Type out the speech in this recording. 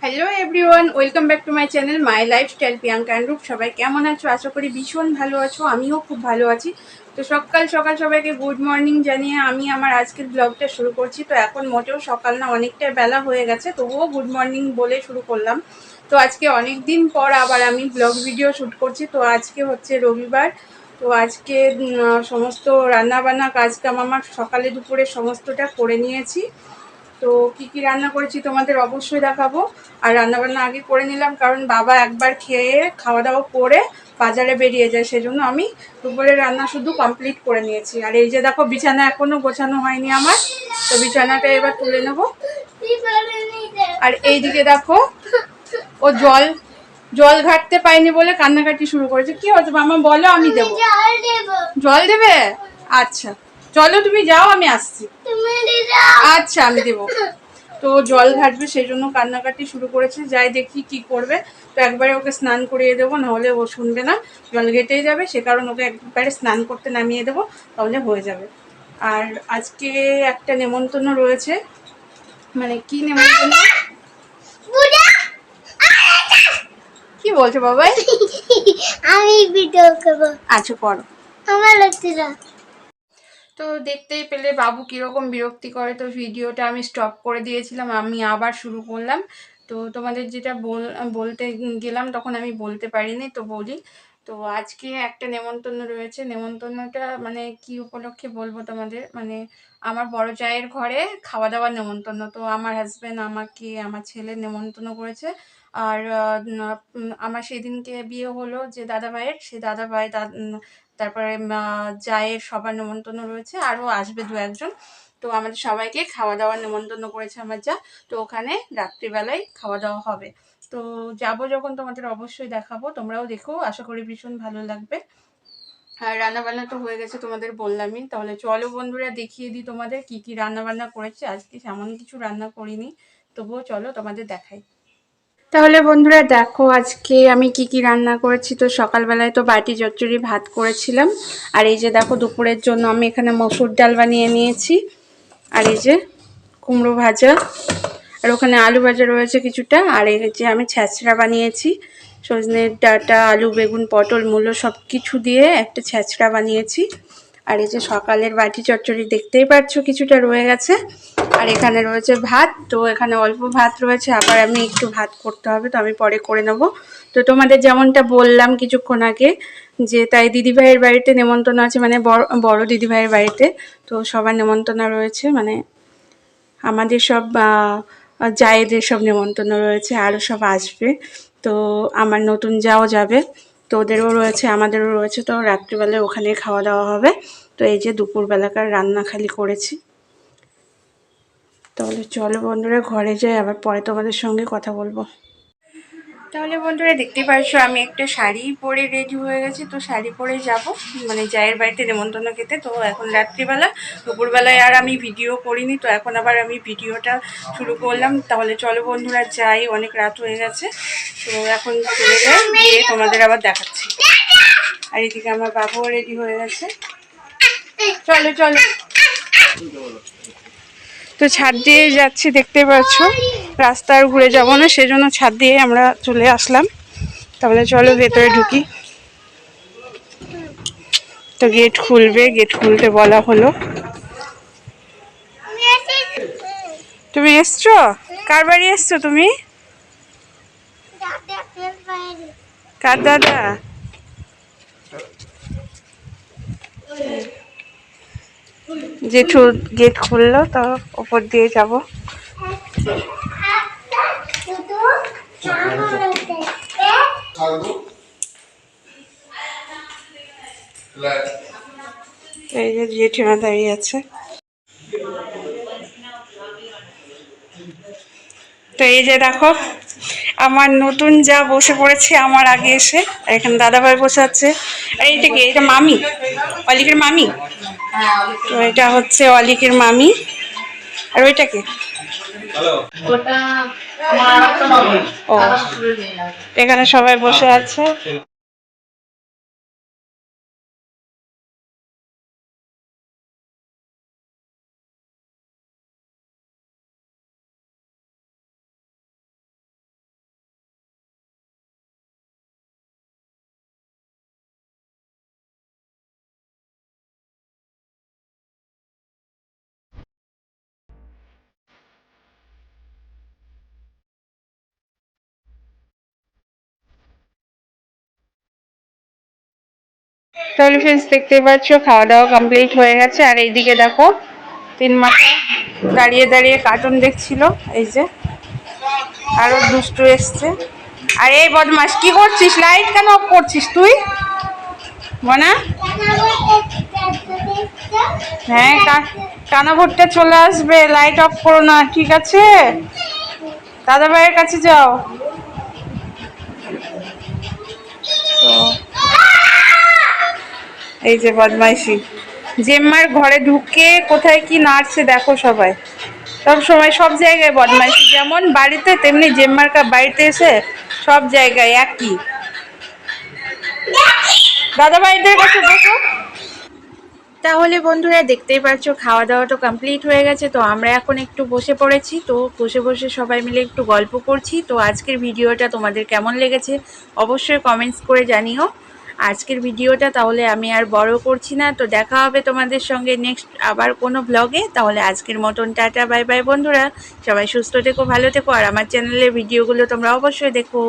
Hello everyone, welcome back to my channel my lifestyle Priyanka and রূপ। সবাই কেমন আছো? আশা করি ভীষণ ভালো আছো। আমিও খুব ভালো আছি। তো সকাল সকাল সবাইকে গুড মর্নিং জানিয়ে আমি আমার আজকের ব্লগটা শুরু করছি। তো এখন মোটেও সকাল না, অনেকটা বেলা হয়ে গেছে, তবুও গুড মর্নিং বলে শুরু করলাম। তো আজকে অনেক দিন পর আবার আমি ব্লগ ভিডিও শ্যুট করছি। তো আজকে হচ্ছে রবিবার। তো আজকে সমস্ত রান্নাবান্না কাজকাম আমার সকালে দুপুরে সমস্তটা করে নিয়েছি। তো কি কি রান্না করেছি তোমাদের অবশ্যই দেখাবো। আর রান্নাবান্না আগে করে নিলাম, কারণ বাবা একবার খেয়ে খাওয়া দাওয়া করে বাজারে বেরিয়ে যায়, সেজন্য আমি দুপুরে রান্না শুধু কমপ্লিট করে নিয়েছি। আর এই যে দেখো, বিছানা এখনো গোছানো হয়নি আমার, তো বিছানাটা এবার তুলে নেব। আর এইদিকে দেখো, ও জল জল ঘাটতে পাইনি বলে কান্নাকাটি শুরু করেছে। কি হচ্ছে মামা, বলো, আমি দেবো। জল দেবে? আচ্ছা চলো, তুমি যাও, আমি আসছি। আচ্ছা আমি দেবো। তো জল ঘাটবে, সেই জন্য কান্নাকাটি শুরু করেছে। যাই দেখি কি করবে। তো একবারে ওকে স্নান করিয়ে দেবো, নাহলে ও শুনবে না, জল ঘেটেই যাবে। সে কারণে ওকে একবারে স্নান করতে নামিয়ে দেবো, তাহলে হয়ে যাবে। আর আজকে একটা নেমন্তন্ন রয়েছে। মানে কি নেমন্তন্ন? কি বলছো বাবাই? আমি ভিডিও করব। আচ্ছা করো। আমার লাগছে না। তো দেখতেই পেলে বাবু কীরকম বিরক্তি করে। তো ভিডিওটা আমি স্টপ করে দিয়েছিলাম, আমি আবার শুরু করলাম। তো তোমাদের যেটা বলতে গেলাম তখন আমি বলতে পারিনি, তো বলি। তো আজকে একটা নেমন্তন্ন রয়েছে। নেমন্তন্নটা মানে কি উপলক্ষে বলবো তোমাদের, মানে আমার বড় জায়ের ঘরে খাওয়া দাওয়ার নেমন্তন্ন। তো আমার হাজব্যান্ড আমাকে, আমার ছেলে নেমন্তন্ন করেছে। আর আমার সেদিনকে বিয়ে হলো যে দাদাভাইয়ের, সেই দাদাভাই তারপরে জায়ের সবার নেমন্তন্ন রয়েছে, আরও আসবে দু একজন। তো আমাদের সবাইকে খাওয়া দাওয়ার নেমন্তন্ন করেছে আমার যা। তো ওখানে রাত্রিবেলায় খাওয়া দাওয়া হবে। তো যাব যখন তোমাদের অবশ্যই দেখাবো, তোমরাও দেখো, আশা করি ভীষণ ভালো লাগবে। আর রান্নাবান্না তো হয়ে গেছে, তোমাদের বললামই। তাহলে চলো বন্ধুরা, দেখিয়ে দিই তোমাদের কি কি রান্নাবান্না করেছি। আজকে তেমন কিছু রান্না করিনি, তবুও চলো তোমাদের দেখাই। তাহলে বন্ধুরা দেখো, আজকে আমি কি কি রান্না করেছি। তো সকালবেলায় তো বাটি চচ্চড়ি ভাত করেছিলাম। আর এই যে দেখো, দুপুরের জন্য আমি এখানে মসুর ডাল বানিয়ে নিয়েছি। আর এই যে কুমড়ো ভাজা, আর ওখানে আলু ভাজা রয়েছে কিছুটা। আর এই যে আমি ছ্যাঁচড়া বানিয়েছি, সজনে ডাঁটা, আলু, বেগুন, পটল, মূলো সব কিছু দিয়ে একটা ছ্যাঁচড়া বানিয়েছি। আর এই যে সকালের বাটি চচ্চড়ি দেখতেই পাচ্ছ কিছুটা রয়ে গেছে। আর এখানে রয়েছে ভাত। তো এখানে অল্প ভাত রয়েছে, আবার আমি একটু ভাত করতে হবে, তো আমি পরে করে নেব। তো তোমাদের যেমনটা বললাম কিছুক্ষণ আগে, যে তাই দিদিভাইয়ের বাড়িতে নেমন্তন্ন আছে, মানে বড় দিদিভাইয়ের বাড়িতে। তো সবার নেমন্তন্ন রয়েছে, মানে আমাদের সব জায়েদের সব নেমন্তন্ন রয়েছে, আরও সব আসবে। তো আমার নতুন যাও যাবে, তো ওদেরও রয়েছে আমাদেরও রয়েছে। তো রাত্রিবেলায় ওখানে খাওয়া দাওয়া হবে। তো এই যে দুপুরবেলাকার রান্না খালি করেছি। তাহলে চলো বন্ধুরা, ঘরে যাই, আবার পরে তোমাদের সঙ্গে কথা বলবো। তাহলে বন্ধুরা দেখতে পাচ্ছ, আমি একটা শাড়ি পরে রেডি হয়ে গেছি। তো শাড়ি পরে যাব মানে জায়ের বাড়িতে নেমন্তন্ন খেতে। তো এখন রাত্রিবেলা, দুপুরবেলায় আর আমি ভিডিও করিনি, তো এখন আবার আমি ভিডিওটা শুরু করলাম। তাহলে চলো বন্ধুরা যাই, অনেক রাত হয়ে গেছে। তো এখন চলে যাই, গিয়ে তোমাদের আবার দেখাচ্ছি। আর এদিকে আমার বাবুও রেডি হয়ে গেছে। চলো চলো। তো ছাদ দিয়ে যাচ্ছি, দেখতে পাচ্ছ। রাস্তা আর ঘুরে যাবো না, সেজন্য ছাদ দিয়ে আমরা চলে আসলাম। তাহলে চলো ভেতরে ঢুকি। তো গেট খুলবে, গেট খুলতে বলা হলো। তুমি এসছো? কার বাড়ি এসছো তুমি? কার দাদা? জেঠু গেট খুললো, তো ওপর দিয়ে যাব। এই যে জেঠিমা দাঁড়িয়ে আছে। তো এই যে দেখো, আমার নতুন যা বসে পড়েছে আমার আগে এসে। আর এখানে দাদাভাই বসে আছে। আর এইটা কি? এটা মামি, অলিকের মামি। তো এটা হচ্ছে অলিকের মামি। আর ওইটা কি? ও, এখানে সবাই বসে আছে। তাহলে ফ্রেন্ডস দেখতে পাচ্ছ খাওয়া দাওয়া কমপ্লিট হয়ে গেছে। আর এইদিকে দেখো 3 মাথা দাঁড়িয়ে দাঁড়িয়ে কার্টুন দেখছিল। এই যে আরো দুষ্টু এসছে। আর এই বদমাস কি করছিস? লাইট কেন অফ করছিস তুই? মনা হ্যাঁ, কানা ভুট্টা চলে আসবে, লাইট অফ করো না, ঠিক আছে? দাদা ভাইয়ের কাছে যাও। তো এই যে বদমাইশি, জেম্মার ঘরে ঢুকে কোথায় কি নাড়ছে দেখো সবাই। সব সময় সব জায়গায় বদমাইশি, যেমন বাড়িতে তেমনি জেম্মার বাড়িতে এসে সব জায়গায় একই। দাদা ভাইদের কাছে বসো। তাহলে বন্ধুরা দেখতেই পাচ্ছ খাওয়া দাওয়া তো কমপ্লিট হয়ে গেছে। তো আমরা এখন একটু বসে পড়েছি। তো বসে বসে সবাই মিলে একটু গল্প করছি। তো আজকের ভিডিওটা তোমাদের কেমন লেগেছে অবশ্যই কমেন্টস করে জানিও। আজকের ভিডিওটা তাহলে আমি আর বড় করছি না। তো দেখা হবে তোমাদের সঙ্গে নেক্সট আবার কোনো ব্লগে। তাহলে আজকের মতন টাটা, বাই বাই বন্ধুরা। সবাই সুস্থ থেকো, ভালো থেকো। আর আমার চ্যানেলের ভিডিওগুলো তোমরা অবশ্যই দেখো।